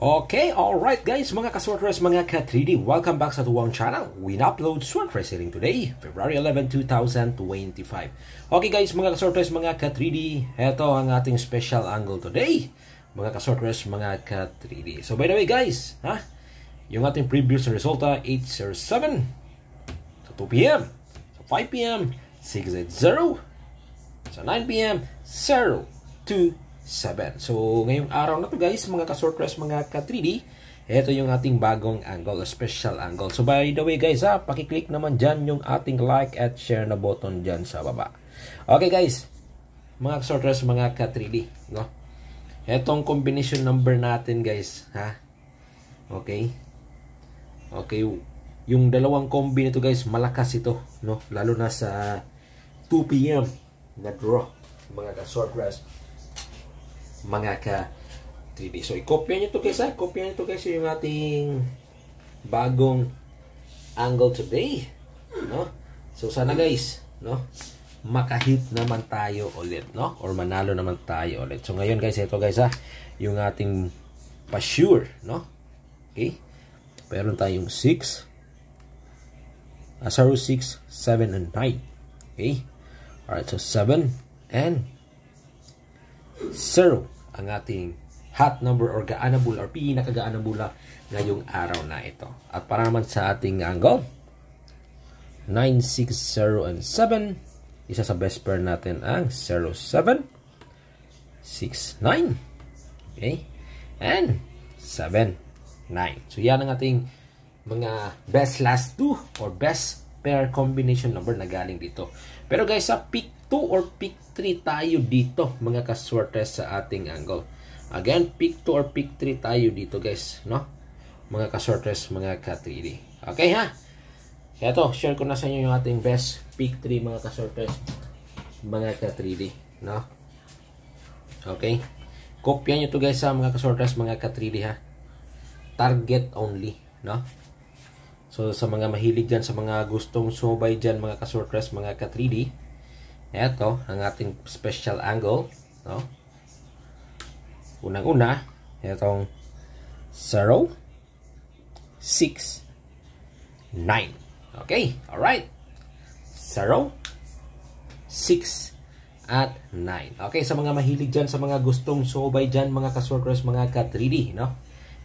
Okay, alright guys, mga ka-sorters, mga ka-3D, welcome back sa tuwang channel. We upload Sortress Hearing today, February 11, 2025. Okay guys, mga ka-sorters, mga ka-3D, ito ang ating special angle today, mga ka-sorters, mga ka-3D. So by the way guys, yung ating previous resulta, 807, sa 2 p.m., sa 5 p.m., 680, sa 9 p.m., 027. So, ngayong araw na to guys, mga ka-sorters, mga ka-3D, ito yung ating bagong angle, special angle. So, by the way guys, pakiclick naman dyan yung ating like at share na button dyan sa baba. Okay guys, mga ka-sorters, mga ka-3D, no? Etong combination number natin guys, Okay. Okay, yung dalawang combi nito guys, malakas ito, no? Lalo na sa 2 p.m. na draw, mga ka-sorters, mga ka-3D. So, i-copy nyo ito guys, copy nyo ito guys, yung ating bagong angle today, no? So, sana guys, no, makahit naman tayo ulit, no? Or manalo naman tayo ulit. So, ngayon guys, ito guys, yung ating pa-sure, no? Okay? Meron tayong 6, 0, 6, 7, and 9. Okay? Alright, so 7 and 0 ang ating hot number or gaan na bula or pinakagaan na bula ngayong araw na ito. At para naman sa ating angle, 9, 6, 0, and 7. Isa sa best pair natin ang 0, 7, 6, 9. Okay? And 7, 9. So yan ang ating mga best last 2 or best pair combination number na galing dito. Pero guys, sa pick 2 or pick 3 tayo dito, mga ka-sorters, sa ating angle. Again, pick 2 or pick 3 tayo dito guys, no? Mga ka-sorters, mga ka-3D. Okay ha? Eto, share ko na sa inyo yung ating best pick 3, mga ka-sorters, mga ka-3D, no? Okay? Kopya nyo to guys sa mga ka-sorters, mga ka-3D ha? Target only, no? So, sa mga mahilig dyan, sa mga gustong sumabay dyan, mga ka-sorters, mga ka-3D, eto ang ating special angle, no? Unang-una, etong 0, 6, 9. Okay, alright. 0, 6, at 9. Okay, sa mga mahilig dyan, sa mga gustong sumabay dyan, mga ka-sorters, mga ka-3D, no?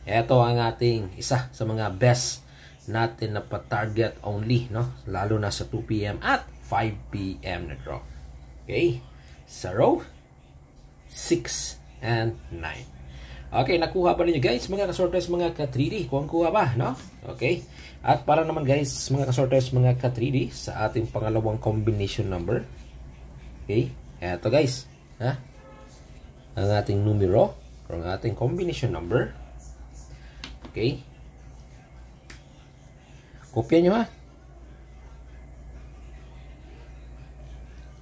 Eto ang ating isa sa mga best natin na pa-target only, no? Lalo na sa 2 p.m. at 5 p.m. na draw. Okay? 0, 6, and 9. Okay, nakuha ba ninyo guys, mga ka-sorters, mga ka-3D? Kuha ba, no? Okay? At para naman guys, mga ka-sorters, mga ka-3D, sa ating pangalawang combination number. Okay? Eto guys, ang ating numero, or ang ating combination number. Okay? Kopya nyo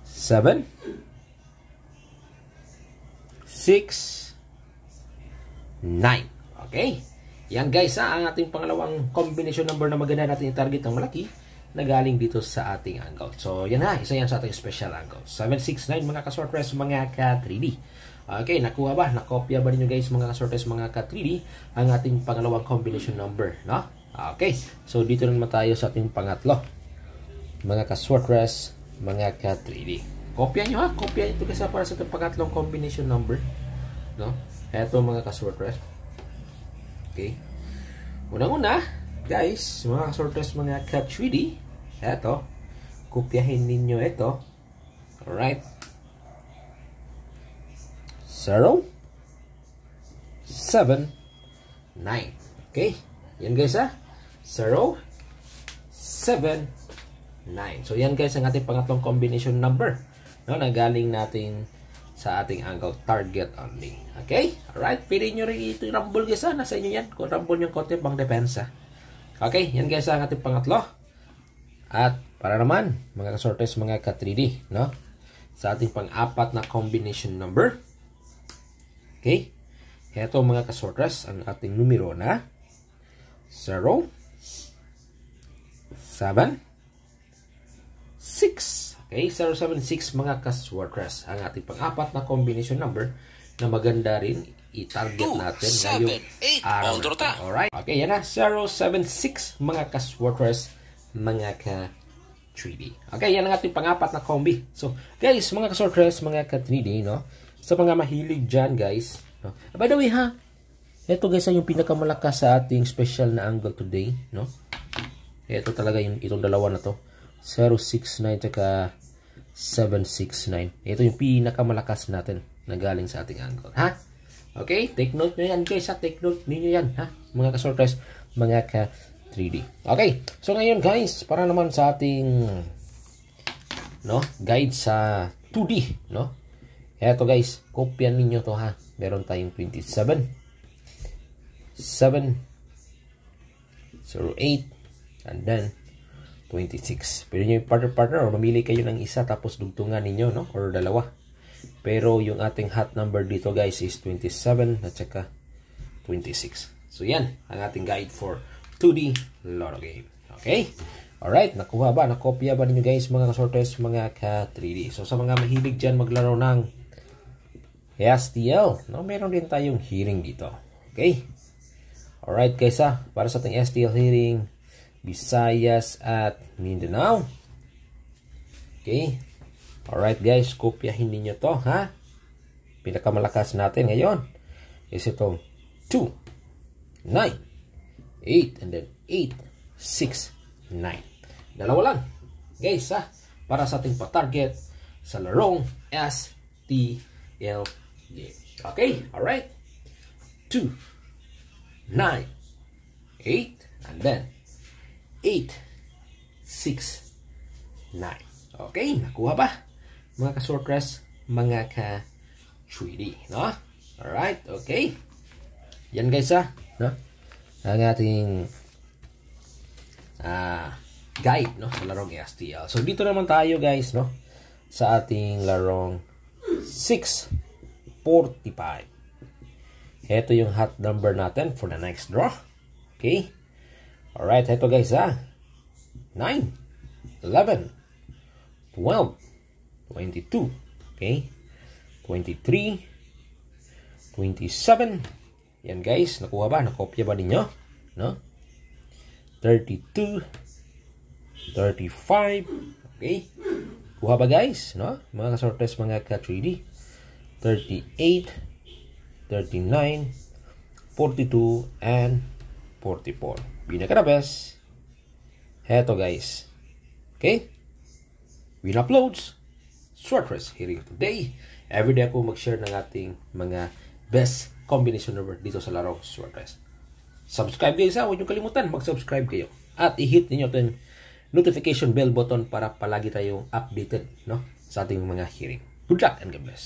7, 6, 9. Okay? Yan guys, ang ating pangalawang combination number na maganda natin i-target ng malaki na galing dito sa ating angle. So, yan isa yan sa ating special angle. 7, 6, 9, mga ka-sorters, mga ka-3D. Okay, nakuha ba? Nakopya ba ninyo guys, mga ka-sorters, mga ka-3D, ang ating pangalawang combination number, no? Okay, so dito naman tayo sa ating pangatlo, mga ka-sorters, mga ka-3D. Kopya nyo kopya ito kasi para sa ating pangatlong combination number, no? Eto mga ka-sorters. Okay. Unang-una, guys, mga ka-sorters, mga ka-3D, eto, kopyahin ninyo ito. Alright. 0, 7, 9. Okay. Yan guys 0, 7, 9. So yan guys ang ating pangatlong combination number, no, na galing natin sa ating angle, target only. Okay? Alright, pili nyo rin ito rumble guys, nasa inyo yan. Kung rumble nyo konti pang depensa. Okay, yan guys ang ating pangatlo. At para naman, mga ka-sorters, mga ka-3D, no, sa ating pang-apat na combination number. Okay? Ito mga ka-sorters, ang ating numero na 0, 7, 6. Okay, 076 mga ka-sorters, ang ating pang-apat na combination number na maganda rin i-target natin ngayong araw na ito. Alright? Okay, yan na. 076 mga ka-Swartress, mga ka-3D. Okay, yan ang ating pangapat na combi. So, guys, mga ka-Swartress, mga ka-3D, no? Sa mga mahilig dyan, guys. No? By the way, ha? Ito, guys, yung pinakamalakas sa ating special na angle today, no? Ito talaga itong dalawa na to. 069 tsaka 769. Ito yung pinakamalakas natin na galing sa ating angle. Ha? Okay? Take note nyo yan, guys. Ha? Take note ninyo yan. Ha? Mga ka-Swartress, mga ka-3D. Okay. So, ngayon, guys, para naman sa ating guide sa 2D. No? Ito, guys. Kopyan ninyo to, ha? Meron tayong 27, 7, 08, and then 26. Pwede nyo yung partner-partner o mamili kayo ng isa tapos dugtungan ninyo, no? Or dalawa. Pero yung ating hot number dito, guys, is 27 at saka 26. So, yan ang ating guide for 2D Lotto game. Okay? Alright, nakuha ba? Nakopya ba ninyo, guys, mga ka-Swartress, mga ka-3D? So, sa mga mahilig dyan maglaro ng STL, no? Meron din tayong hearing dito. Okay? Alright, guys, para sa ating STL hearing, Visayas at Mindanao. Okay. Alright, guys. Kopyahin ninyo to, ha? Pinakamalakas natin ngayon is itong 2, 9, 8, and then 8, 6, 9. Dalawa lang, guys, ha? Para sa ating pa-target sa larong STL game. Okay. Alright. 2, 9, 8, and then 8, 6, 9. Okay, nakuha ba? Mga ka-Swartress, mga ka-3D, no? Alright, okay. Yan, guys, no? Ang ating guide, no? Sa larong STL. So, dito naman tayo, guys, no? Sa ating larong 645. Ito yung hot number natin for the next draw. Okay. Alright, ito, guys, 9, 11, 12, 22, okay, 23, 27, yan, guys, nakuha ba? Nakopya ba ninyo? No? 32, 35, okay, kuha ba, guys? No? Mga ka-Swartress, mga ka-3D, 38, 39, 42, and 44. Pinaka-best. Heto, guys. Okay? Win uploads. Swartress hearing today. Everyday ako mag-share ng ating mga best combination number dito sa larong Swartress. Subscribe, guys, ha. Huwag niyo kalimutan. Mag-subscribe kayo. At i-hit niyo yung notification bell button para palagi tayong updated, no? Sa ating mga hearing. Good luck and God bless.